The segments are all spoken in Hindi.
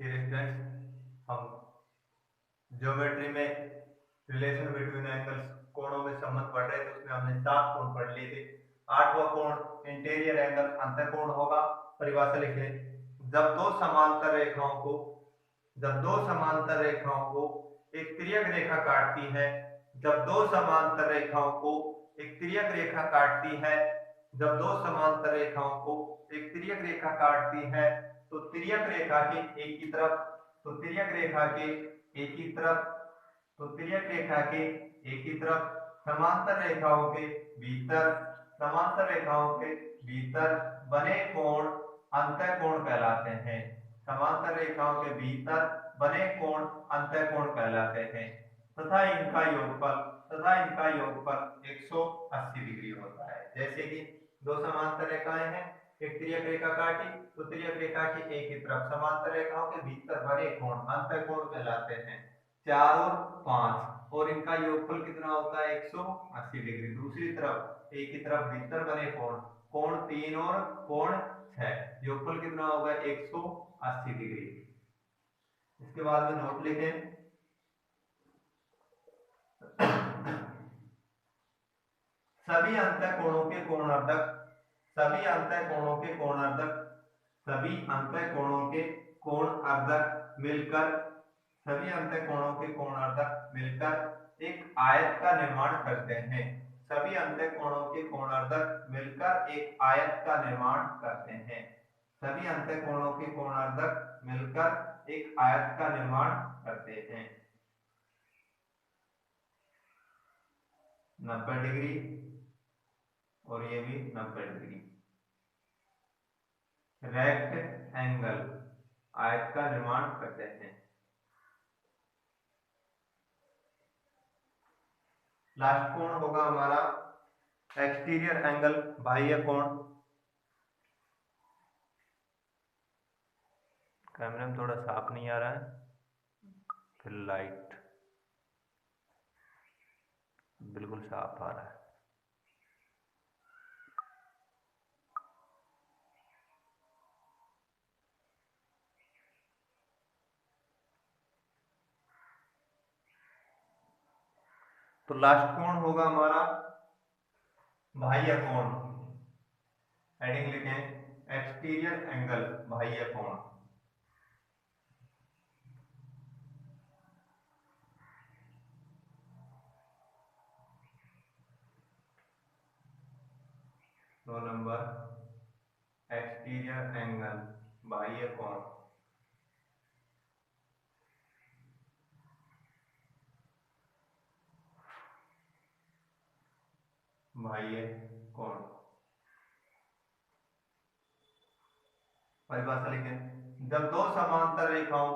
हम ज्योमेट्री में रिलेशन बिटवीन एंगल्स कोणों में संबंध पढ़ रहे थे, उसमें हमने 7 कोण पढ़ लिए थे। 8वां कोण इंटीरियर एंगल अंतःकोण होगा। परिभाषा लिखे, जब दो समांतर रेखाओं को एक तिर्यक रेखा काटती है, जब दो समांतर रेखाओं को एक तिर्यक रेखा काटती है, जब दो समांतर रेखाओं को एक तिर्यक रेखा काटती है, तो तिर्यक रेखा के एक ही तरफ तो तिर्यक रेखा के एक ही तरफ तो तिर्यक रेखा के एक ही तरफ समांतर रेखाओं के भीतर बने कोण अंतःकोण कहलाते हैं। समांतर रेखाओं के भीतर बने कोण अंतःकोण कहलाते हैं तथा इनका योगफल 180 डिग्री होता है। जैसे कि दो समांतर रेखाएं हैं, एक तिर्यक रेखा काटी तो तिर्यक रेखा की एक ही तरफ समांतर रेखाओं के भीतर बने कोण अंतःकोण कहलाते हैं 4 और 5, और इनका योगफल कितना होता है 180 डिग्री। दूसरी तरफ एक ही तरफ भीतर बने कोण 3 और कोण 6, योगफल कितना होगा 180 डिग्री। इसके बाद में नोट लिखें, सभी अंतःकोणों के मिलकर एक आयत का निर्माण करते हैं। सभी अंतःकोणों के कोणार्धक मिलकर एक आयत का निर्माण करते हैं। सभी अंतःकोणों के कोणार्धक मिलकर एक आयत का निर्माण करते हैं। 90 डिग्री और ये भी 90 डिग्री। रेक्ट एंगल आयत का निर्माण करते हैं। लास्ट कोण होगा हमारा एक्सटीरियर एंगल बाह्य कोण। कैमरे में थोड़ा साफ नहीं आ रहा है, फिर लाइट बिल्कुल साफ आ रहा है। तो लास्ट कोण होगा हमारा बाह्य कोण। हेडिंग लिखें, एक्सटीरियर एंगल बाह्य कोण। दो नंबर एक्सटीरियर एंगल बाह्य कोण। बाह्य कोण। परिभाषा लिखें, जब दो समांतर रेखाओं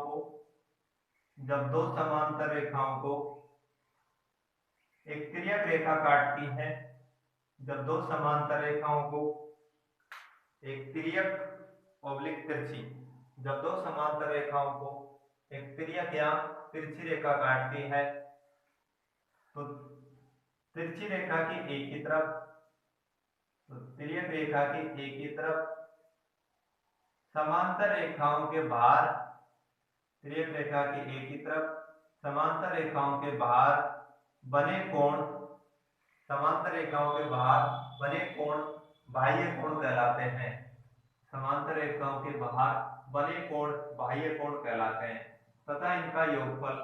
को एक तिर्यक रेखा काटती है, जब दो समांतर रेखाओं को एक तिर्यक ऑब्लिक तिरछी जब दो समांतर रेखाओं को एक तिर्यक या तिरछी रेखा काटती है, तो तिरछी रेखा की एक ही तरफ तो तिर्यक रेखा की एक ही तरफ समांतर रेखाओं के बाहर तिर्यक रेखा की एक ही तरफ समांतर रेखाओं के बाहर बने कोण बाह्य कोण कहलाते हैं। समांतर रेखाओं के बाहर बने कोण बाह्य कोण कहलाते हैं तथा इनका योगफल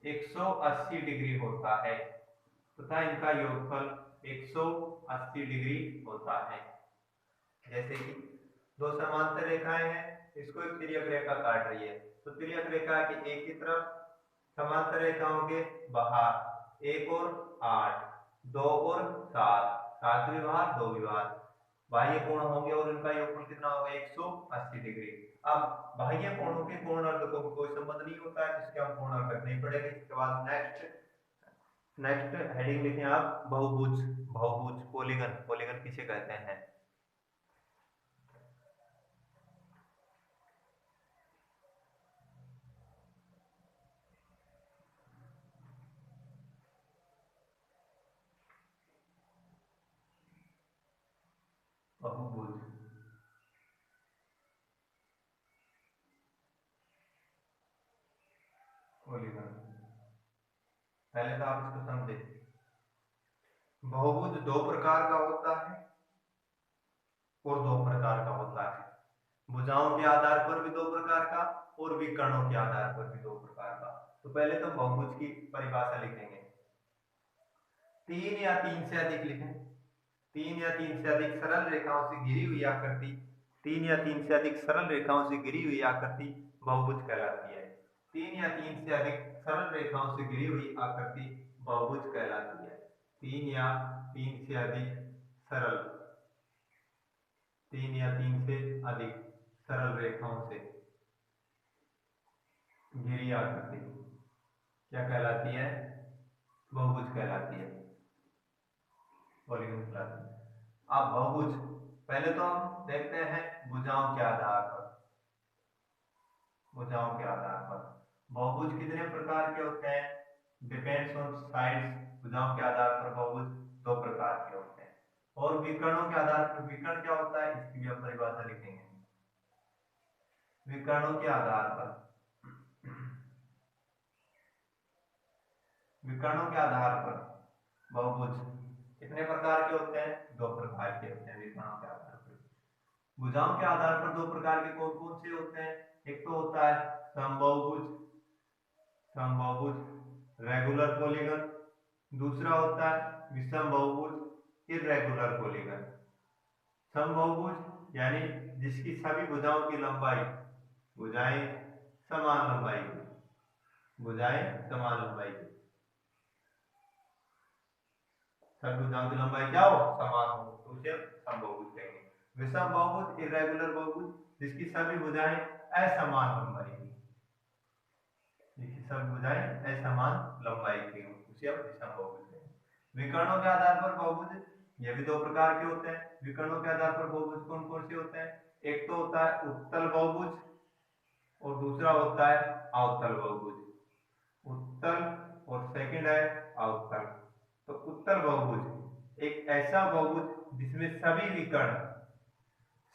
180 डिग्री होता है। 180 डिग्री होता है। जैसे कि दो समांतर रेखाएं हैं, इसको एक तिर्यक रेखा काट रही है, तो तिर्यक रेखा की एक ही तरफ समांतर रेखाओं के बाहर 1 और 8, 2 और 7, 7 भी बाहर 2 भी बाहर बाह्य कोण होंगे और इनका योगफल कितना होगा 180 डिग्री। अब बाह्य कोणों के कोणार्धकों को कोई संबंध नहीं होता है, जिसके हम कोणार्धक नहीं पढ़ेंगे। इसके बाद नेक्स्ट हेडिंग लिखें आप, बहुभुज पॉलीगन किसे कहते हैं। बहुभुज पहले तो आप इसको समझे। बहुभुज दो प्रकार का होता है और दो प्रकार का होता है। भुजाओं के आधार पर भी दो प्रकार का और विकर्णों के आधार पर भी दो प्रकार का। तो पहले तो बहुभुज की परिभाषा लिखेंगे। तीन या तीन से अधिक लिखें। तीन या तीन से अधिक सरल रेखाओं से घिरी हुई आकृति, तीन या तीन से अधिक सरल रेखाओं से घिरी हुई आकृति बहुभुज कहलाती है। तीन या तीन से अधिक सरल रेखाओं से घिरी हुई आकृति बहुभुज कहलाती है। तीन या तीन से अधिक सरल, तीन या तीन से अधिक सरल रेखाओं से घिरी आकृति क्या कहलाती है? बहुभुज कहलाती है, पॉलीगॉन कहलाती है। अब बहुभुज पहले तो हम देखते हैं भुजाओं के आधार पर। भुजाओं के आधार पर बहुभुज कितने प्रकार के होते हैं? Depends on sides. भुजाओं के आधार पर बहुभुज दो प्रकार के होते हैं। और विकर्णों के आधार पर विकर्ण क्या होता है इसकी भी हम परिभाषा लिखेंगे। विकर्णों के आधार पर, विकर्णों के आधार पर बहुभुज कितने प्रकार के होते हैं? दो प्रकार के होते हैं विकर्णों के आधार पर। भुजाओं के आधार पर दो प्रकार के कौन कौन से होते हैं? एक तो होता है समबाहुभुज, समबाहुभुज रेगुलर पॉलीगन। दूसरा होता है विषम बहुभुज, इर्रेगुलर पॉलीगन। समबाहुभुज यानी जिसकी सभी भुजाओं की लंबाई, भुजाएं समान लंबाई की, भुजाएं समान लंबाई की, सभी भुजाओं की लंबाई क्या हो? समान हो, तो उसे समबाहुभुज कहेंगे। विषम बहुभुज, इर्रेगुलर बहुभुज जिसकी सभी भुजाएं असमान लंबाई की, जिसकी सभी भुजाएं असमान लंबाई की हो, उसे हम विषम बहुभुज कहेंगे। विकर्णों के आधार पर बहुभुज ये भी दो प्रकार के होते हैं। विकर्णों के आधार पर बहुभुज कौन कौन से होते हैं? एक तो होता है उत्तल बहुभुज और दूसरा होता है अवतल बहुभुज। उत्तल और सेकंड है अवतल। तो उत्तल बहुभुज एक ऐसा बहुभुज जिसमें सभी विकर्ण,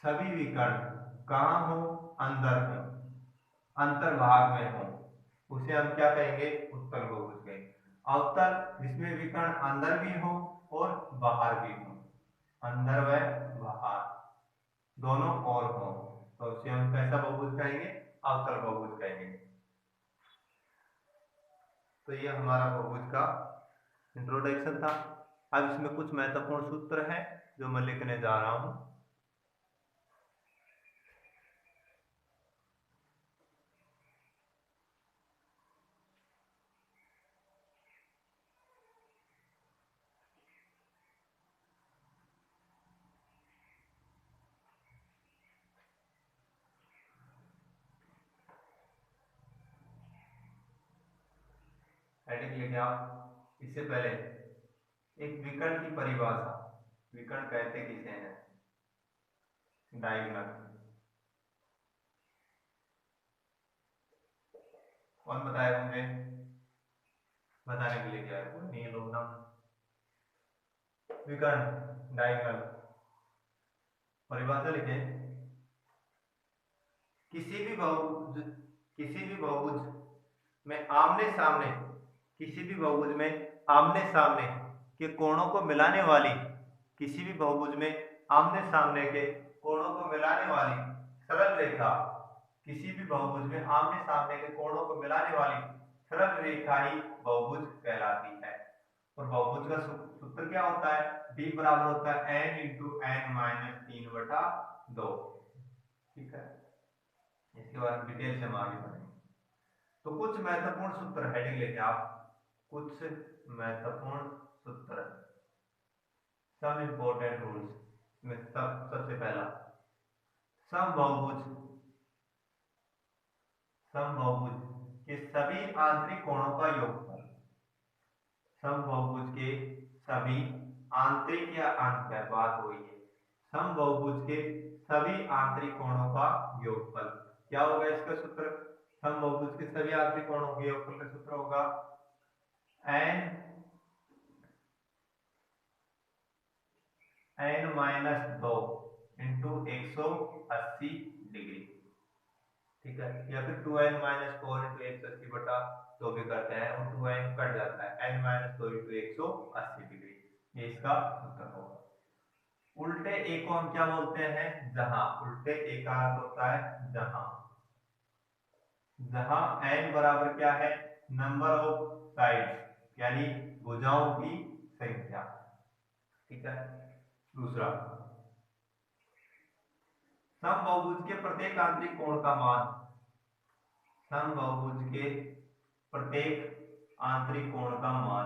सभी विकर्ण कहाँ हो? अंदर हो, अंतर्भाग में हो, उसे हम क्या कहेंगे? उत्तल बहुभुज कहेंगे। अवतल जिसमें विकर्ण अंदर भी हो और बाहर भी हो, अंदर व बाहर दोनों ओर हो, तो उसे हम कैसा बहुभुज कहेंगे? अवतल बहुभुज कहेंगे। तो ये हमारा बहुभुज का इंट्रोडक्शन था। अब इसमें कुछ महत्वपूर्ण सूत्र हैं जो मैं लिखने जा रहा हूं। हेडिंग लेके आप, इससे पहले एक विकर्ण की परिभाषा। विकर्ण कहते किसे हैं? डायगोनल। कौन बताएगा मुझे? बताने के लिए क्या है? कोई नहीं, लोग नाम। विकर्ण डायगोनल परिभाषा लिखे। किसी भी बहुभुज, किसी भी बहुभुज में आमने सामने, किसी भी बहुभुज में आमने सामने के कोणों को मिलाने वाली, किसी भी बहुभुज में आमने सामने के कोणों को मिलाने वाली सरल रेखा, किसी भी बहुभुज में आमने सामने के कोणों को मिलाने वाली सरल रेखा ही बहुभुज कहलाती है। और बहुभुज का सूत्र क्या होता है? d बराबर होता है n इंटू n माइनस 3/2। ठीक है, इसके बाद डिटेल से हम आगे बढ़ेंगे। तो कुछ महत्वपूर्ण सूत्र, हेडिंग लेके आप, कुछ महत्वपूर्ण सूत्र, सम इंपॉर्टेंट रूल्स में सबसे पहला समबाहुभुज, समबाहुभुज के सभी आंतरिक कोणों का योगफल, समबाहुभुज के सभी आंतरिक या अंत बात हुई है, समबाहुभुज के सभी आंतरिक कोणों का योगफल क्या होगा? इसका सूत्र, समबाहुभुज के सभी आंतरिक कोणों के योगफल का सूत्र होगा n-2 इंटू 180 डिग्री। ठीक है, या फिर 2n माइनस 4 इंटू 180 बटा 2 भी करते हैं और 2n कट जाता है, n माइनस 2 इंटू 180 डिग्री, ये इसका उत्तर होगा। उल्टे ए को हम क्या बोलते हैं, जहां। उल्टे ए का अर्थ होता है जहां। जहां n बराबर क्या है, नंबर ऑफ साइड्स, यानी भुजाओं की संख्या। ठीक है। दूसरा, समबाहुभुज के प्रत्येक आंतरिक कोण का मान। समबाहुभुज के प्रत्येक आंतरिक कोण का मान।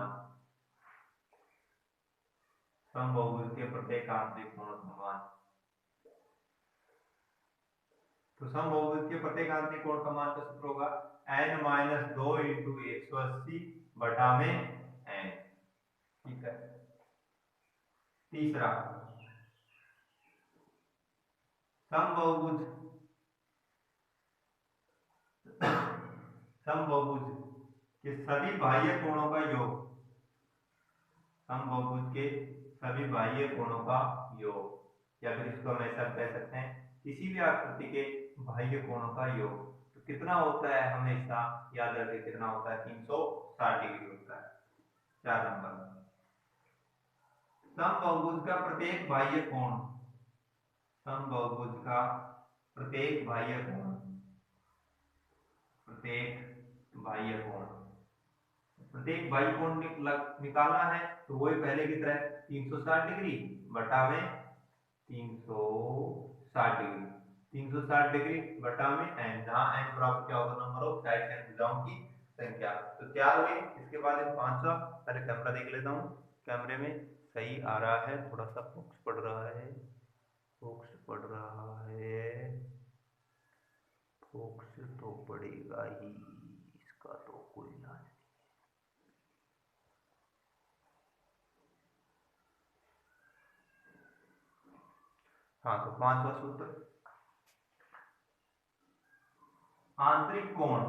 समबाहुभुज के प्रत्येक आंतरिक कोण का मान। तो समबाहुभुज के प्रत्येक आंतरिक कोण का मान का सूत्र होगा n माइनस 2 इंटू 180 बटा में n। ठीक है। तीसरा, समबाहुभुज समबाहुभुज के सभी बाह्य कोणों का योग। समबाहुभुज के सभी बाह्य कोणों का योग, या फिर इसको हम ऐसा कह सकते हैं, किसी भी आकृति के बाह्य कोणों का योग। तो कितना होता है, हमेशा याद रखें कितना होता है, 360 डिग्री होता है। 4 नंबर, समबाहुभुज का प्रत्येक बाह्य कोण। समबाहुभुज का प्रत्येक बाह्य कोण। प्रत्येक बाह्य कोण, प्रत्येक बाह्य कोण निकालना है तो वही पहले की तरह 360 डिग्री बटा में 360 डिग्री। 360 डिग्री बटा में n, जहां n बराबर क्या होगा, नंबर ऑफ साइड्स यानी भुजाओं की संख्या। तो तैयार हुए। इसके बाद इन 500, पहले कैमरा देख लेता हूँ, कैमरे में सही आ रहा है, थोड़ा सा फोकस पड़ रहा है, फोकस पड़ रहा है, फोकस तो पड़ेगा ही, इसका तो कोई इलाज नहीं। हाँ, तो 5वां सूत्र, आंतरिक कोण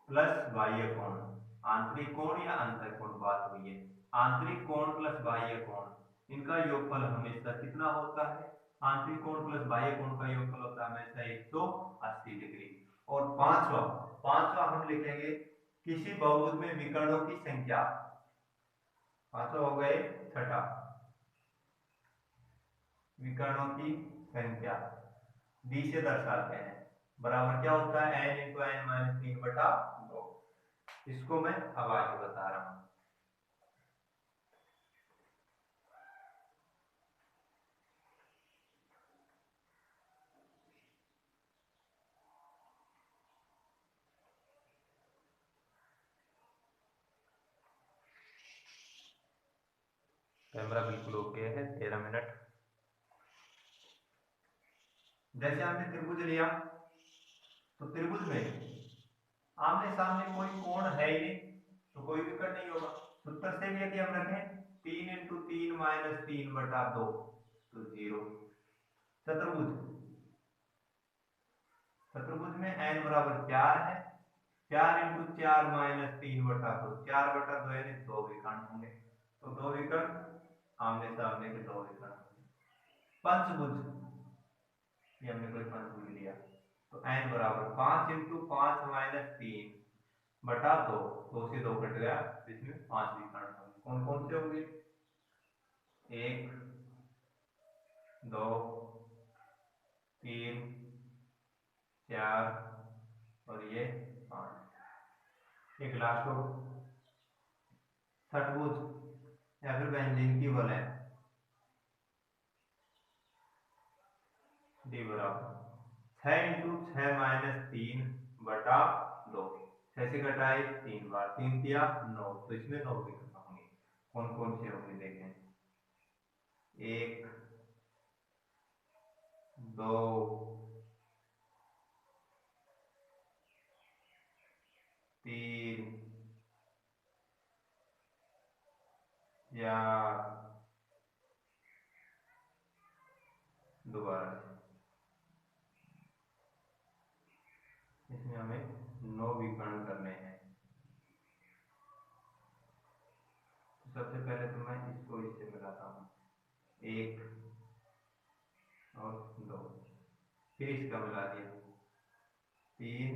प्लस बाह्य कोण। आंतरिक कोण या अंतर कोण बात हुई है। आंतरिक कोण प्लस बाह्य कोण, इनका योगफल हमेशा कितना होता है, आंतरिक कोण प्लस बाह्य कोण का योगफल होता है हमेशा 180 डिग्री। और पांचवा, पांचवा हम लिखेंगे किसी बहुभुज में विकर्णों की संख्या। पांचवा हो गए। छठा, विकर्णों की संख्या d से दर्शाते हैं, बराबर क्या होता है, n इंटू n माइनस 3 बटा 2। इसको मैं अब आगे बता रहा हूं। कैमरा बिल्कुल ओके है, 13 मिनट। जैसे हमने त्रिभुज लिया, तो त्रिभुज में आमने सामने कोई कोण है ही नहीं, तो कोई विकर्ण नहीं होगा। सूत्र से भी यदि हम रखें 3 इंटू 3 माइनस 3 बटा 2 तो 0। चतुर्भुज, चतुर्भुज में n बराबर 4 है, 4 इंटू 4 माइनस 3 बटा 2, 4 बटा 2 यानी 2 विकर्ण होंगे। तो 2 विकर्ण, आमने सामने के 2 विकर्ण। पंचभुज, ये हमने कोई पंचभुज लिया, तो n बराबर 5 इंटू 5 माइनस 3 बटा 2, 2 से 2 कट गया, इसमें 5 विकर्ण होंगे। कौन कौन से होंगे, 1 2 3 4 और ये 5। एक लास्ट हो, षटभुज या फिर व्यंजन की वलय, d बराबर 6 इंटू 6 माइनस 3 बटा 2, 6 से घटाए 3 बार, 3 दिया 9, तो इसमें 9 विकर्ण होंगे। कौन कौन से होंगे देखें, 1 2 3 4, दोबारा इसमें हमें 9 विकर्ण करने हैं। तो सबसे पहले तो मैं इसको इससे मिलाता हूँ, 1 और 2, फिर इसका मिला दिया 3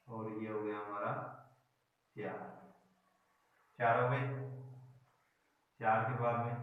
और ये हो गया हमारा 4 हो गए। 4 के बाद में